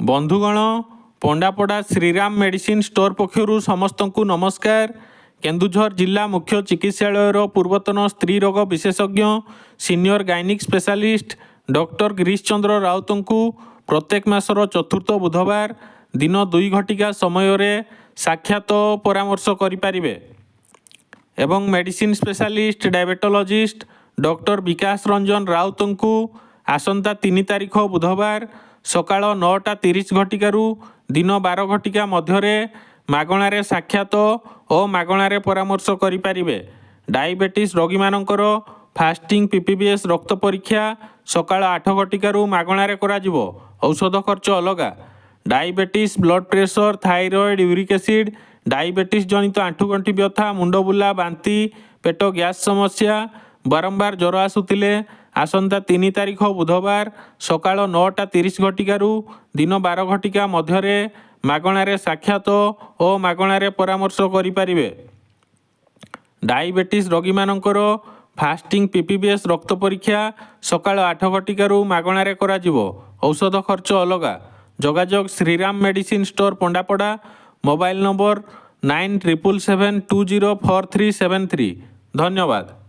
बंधुगण पंडापड़ा Shriram medicine store पक्षरु समस्त को नमस्कार। केन्दुझर जिला मुख्य चिकित्सालय पूर्वतन स्त्री रोग विशेषज्ञ senior gynaec specialist doctor Girish Chandra Rout को प्रत्येक मासर चतुर्थ बुधवार दिन 2 घटिका समय साक्षात परामर्श करें एवं मेडिसिन स्पेशलिस्ट डायबेटोलॉजिस्ट डॉक्टर विकास रंजन राउत को आसंता 3 तारीख बुधवार सकाळ 9:30 घटिकारु दिन 12 घटिका मध्य मागणारे साक्षात और मागणारे परामर्श करें। डायबिटीज रोगी मानकर फास्टिंग पीपीबीएस रक्त परीक्षा सकाळ 8 घटिकारु मागणारे कराजिवो। औषध खर्च अलगा। Diabetes blood pressure thyroid uric acid diabetes जनित आंठुगंठी व्यथा मुंड बुला बांती पेट गैस समस्या बारंबार ज्वर आसुतिले आसंता 3 तारीख बुधवार सकाळ 9:30 घटिकारु दिन 12 घटिका मध्य मागणारे साक्षात और मागणारे परामर्श करें। डायबिटीज रोगी मानकर फास्टिंग पीपीबीएस रक्त परीक्षा सकाळ 8 घटिकारु मागणारे कराजिवो। औषध खर्च अलगा। जोगाजोग Shriram medicine store Pandapada mobile number 9777204373। धन्यवाद।